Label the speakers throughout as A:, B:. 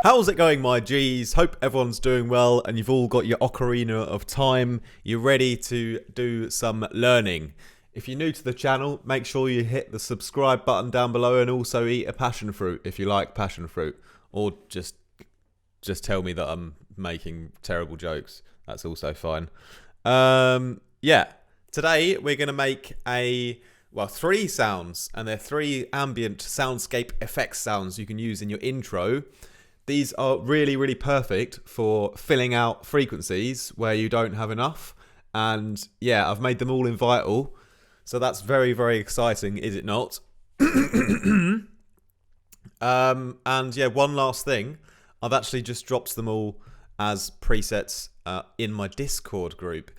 A: How's it going, my G's? Hope everyone's doing well and you've all got your ocarina of time. You're ready to do some learning. If you're new to the channel, make sure you hit the subscribe button down below and also eat a passion fruit if you like passion fruit. Or just tell me that I'm making terrible jokes. That's also fine. Yeah, today we're going to make three sounds, and they're three ambient soundscape effects sounds you can use in your intro. These are really, really perfect for filling out frequencies where you don't have enough. And yeah, I've made them all in Vital. So that's very, very exciting, is it not? And yeah, one last thing. I've actually just dropped them all as presets in my Discord group.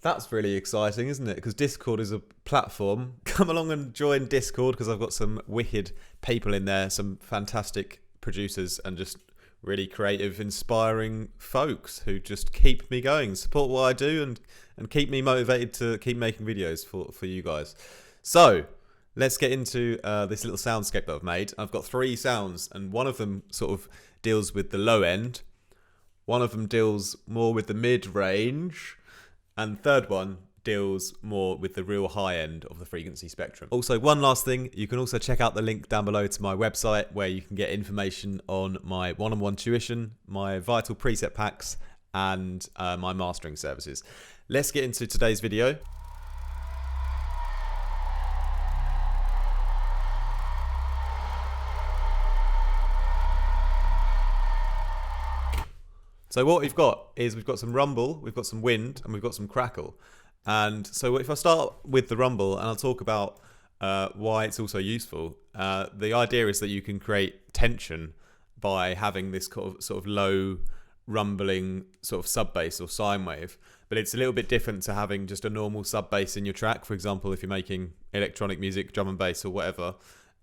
A: That's really exciting, isn't it? Because Discord is a platform. Come along and join Discord because I've got some wicked people in there, some fantastic producers and just really creative, inspiring folks who just keep me going, support what I do and keep me motivated to keep making videos for you guys. So let's get into this little soundscape that I've made. I've got three sounds, and one of them sort of deals with the low end, one of them deals more with the mid-range, and the third one deals more with the real high end of the frequency spectrum. Also, one last thing, you can also check out the link down below to my website where you can get information on my one-on-one tuition, my Vital preset packs, and my mastering services. Let's get into today's video. So what we've got is we've got some rumble, we've got some wind, and we've got some crackle. And so if I start with the rumble, and I'll talk about why it's also useful, the idea is that you can create tension by having this sort of low rumbling sort of sub bass or sine wave. But it's a little bit different to having just a normal sub bass in your track. For example, if you're making electronic music, drum and bass or whatever,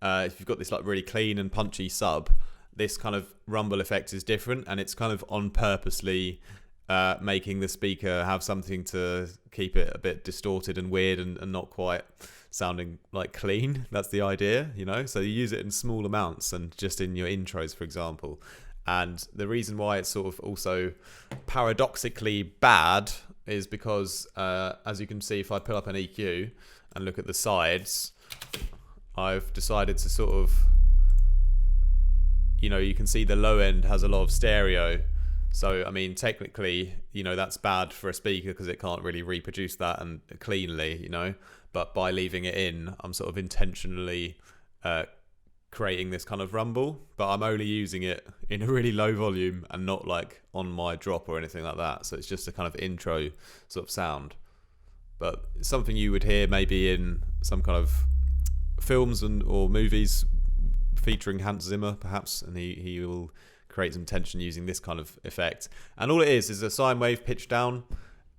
A: if you've got this like really clean and punchy sub, this kind of rumble effect is different, and it's kind of on purposely making the speaker have something to keep it a bit distorted and weird and not quite sounding like clean. That's the idea, you know? So you use it in small amounts and just in your intros, for example. And the reason why it's sort of also paradoxically bad is because, as you can see, if I pull up an EQ and look at the sides, I've decided to sort of, you know, you can see the low end has a lot of stereo. So, I mean, technically, you know, that's bad for a speaker because it can't really reproduce that and cleanly, you know. But by leaving it in, I'm sort of intentionally creating this kind of rumble. But I'm only using it in a really low volume and not like on my drop or anything like that. So it's just a kind of intro sort of sound. But something you would hear maybe in some kind of films or movies featuring Hans Zimmer, perhaps, and he will create some tension using this kind of effect. And all it is a sine wave pitched down,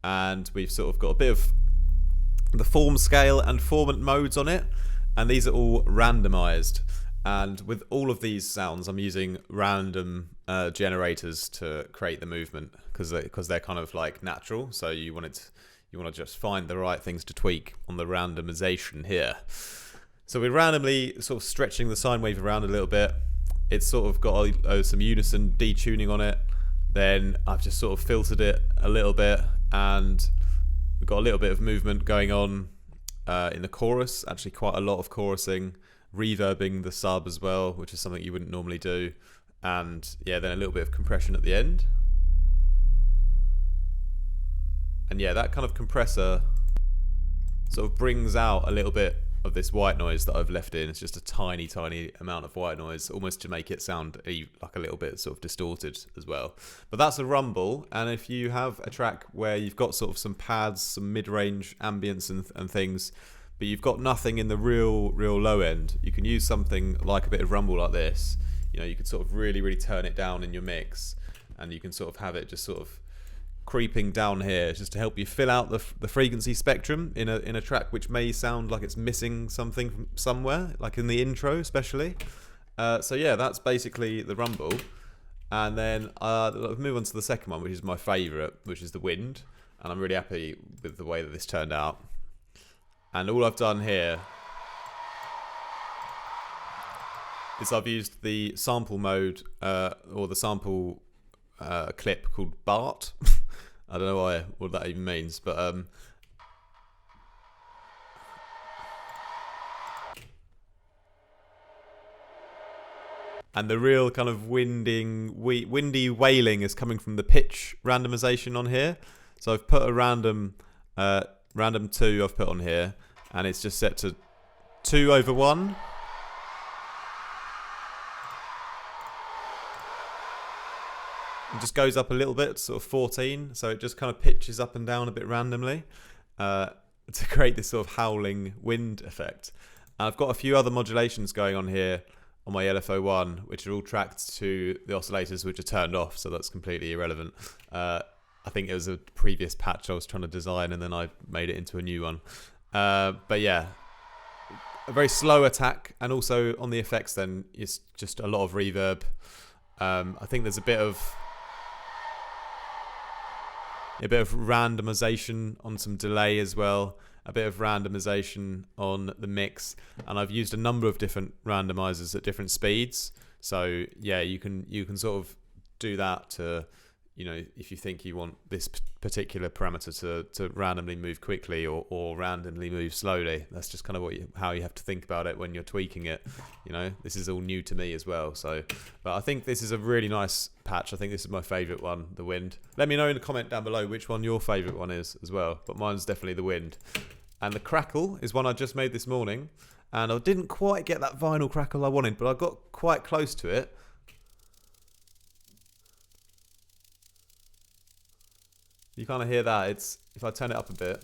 A: and we've sort of got a bit of the form scale and formant modes on it, and these are all randomized. And with all of these sounds, I'm using random generators to create the movement because they're kind of like natural. So you want to just find the right things to tweak on the randomization here. So we're randomly sort of stretching the sine wave around a little bit. It's sort of got some unison detuning on it. Then I've just sort of filtered it a little bit, and we've got a little bit of movement going on in the chorus. Actually, quite a lot of chorusing, reverbing the sub as well, which is something you wouldn't normally do. And yeah, then a little bit of compression at the end. And yeah, that kind of compressor sort of brings out a little bit of this white noise that I've left in. It's just a tiny amount of white noise, almost to make it sound like a little bit sort of distorted as well. But that's a rumble. And if you have a track where you've got sort of some pads, some mid-range ambience and things, but you've got nothing in the real low end, you can use something like a bit of rumble like this. You know, you could sort of really turn it down in your mix, and you can sort of have it just sort of creeping down here just to help you fill out the frequency spectrum in a track which may sound like it's missing something from somewhere, like in the intro especially. So yeah, that's basically the rumble. And then I'll move on to the second one, which is my favorite, which is the wind. And I'm really happy with the way that this turned out. And all I've done here is I've used the sample mode or the sample clip called Bart. I don't know what that even means, but and the real kind of windy wailing is coming from the pitch randomization on here. So I've put a random 2 I've put on here, and it's just set to 2/1. It just goes up a little bit, sort of 14, so it just kind of pitches up and down a bit randomly to create this sort of howling wind effect. And I've got a few other modulations going on here on my LFO1, which are all tracked to the oscillators, which are turned off, so that's completely irrelevant. I think it was a previous patch I was trying to design, and then I made it into a new one. But yeah, a very slow attack, and also on the effects then, it's just a lot of reverb. I think there's a bit of randomization on some delay as well, a bit of randomization on the mix, and I've used a number of different randomizers at different speeds. So yeah, you can sort of do that to, you know, if you think you want this particular parameter to randomly move quickly or randomly move slowly. That's just kind of how you have to think about it when you're tweaking it. You know, this is all new to me as well. So, but I think this is a really nice patch. I think this is my favorite one, the wind. Let me know in the comment down below which one your favorite one is as well. But mine's definitely the wind. And the crackle is one I just made this morning, and I didn't quite get that vinyl crackle I wanted, but I got quite close to it. You kind of hear that. It's, if I turn it up a bit,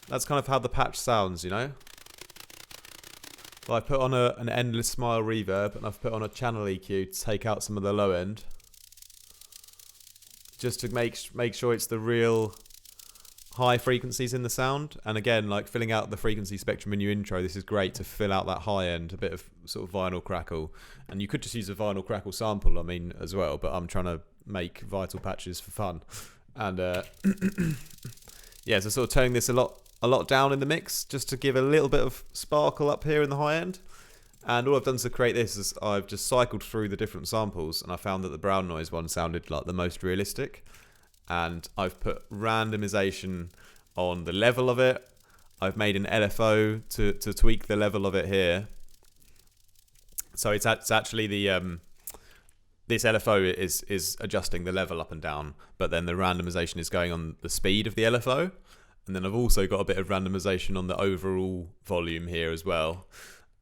A: that's kind of how the patch sounds, you know. So I put on an endless smile reverb, and I've put on a channel EQ to take out some of the low end, just to make sure it's the real high frequencies in the sound. And again, like filling out the frequency spectrum in your intro, this is great to fill out that high end, a bit of sort of vinyl crackle. And you could just use a vinyl crackle sample, I mean, as well, but I'm trying to make vital patches for fun. And yeah, so sort of turning this a lot down in the mix, just to give a little bit of sparkle up here in the high end. And all I've done to create this is I've just cycled through the different samples, and I found that the brown noise one sounded like the most realistic. And I've put randomization on the level of it. I've made an LFO to tweak the level of it here. So it's actually the this LFO is adjusting the level up and down, but then the randomization is going on the speed of the LFO. And then I've also got a bit of randomization on the overall volume here as well.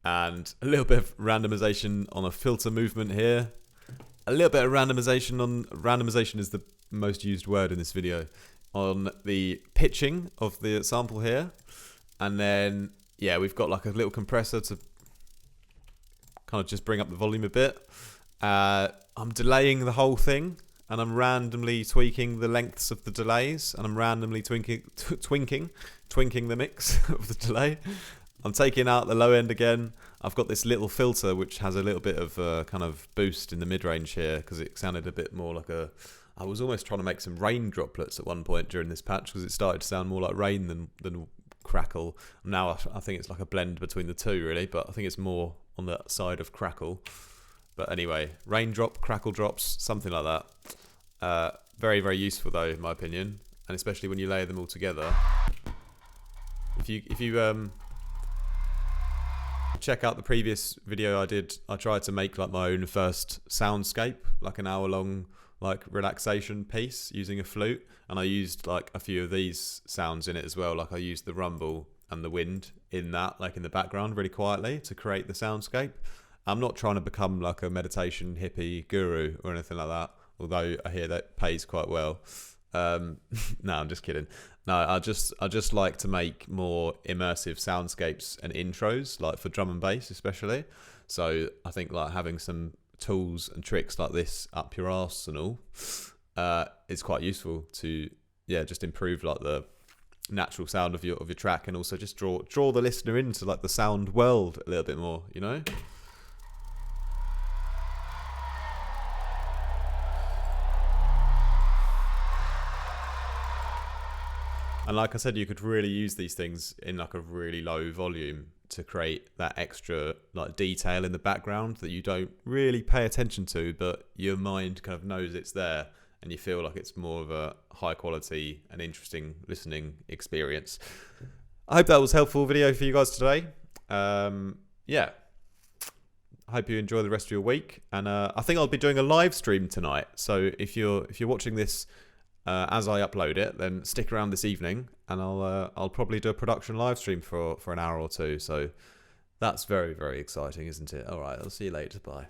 A: And a little bit of randomization on a filter movement here. A little bit of randomization is the most used word in this video, on the pitching of the sample here. And then yeah, we've got like a little compressor to kind of just bring up the volume a bit. I'm delaying the whole thing, and I'm randomly tweaking the lengths of the delays, and I'm randomly twinking the mix of the delay. I'm taking out the low end again. I've got this little filter which has a little bit of kind of boost in the mid-range here, because it sounded a bit more like I was almost trying to make some rain droplets at one point during this patch, because it started to sound more like rain than crackle. Now I think it's like a blend between the two, really, but I think it's more on the side of crackle. But anyway, raindrop, crackle drops, something like that. Very, very useful though, in my opinion, and especially when you layer them all together. If you check out the previous video I did, I tried to make like my own first soundscape, like an hour-long like relaxation piece using a flute, and I used like a few of these sounds in it as well. Like I used the rumble and the wind in that, like in the background, really quietly to create the soundscape. I'm not trying to become like a meditation hippie guru or anything like that, although I hear that pays quite well. No, I'm just kidding. No, I just like to make more immersive soundscapes and intros, like for drum and bass especially. So I think like having some tools and tricks like this up your arse and all is quite useful to just improve like the natural sound of your track, and also just draw the listener into like the sound world a little bit more, you know. And And like I said, you could really use these things in like a really low volume to create that extra like detail in the background that you don't really pay attention to, but your mind kind of knows it's there, and you feel like it's more of a high quality and interesting listening experience. I hope that was a helpful video for you guys today. Yeah, I hope you enjoy the rest of your week, and I think I'll be doing a live stream tonight. So if you're watching this as I upload it, then stick around this evening, and I'll probably do a production live stream for an hour or two. So that's very, very exciting, isn't it? All right, I'll see you later. Bye.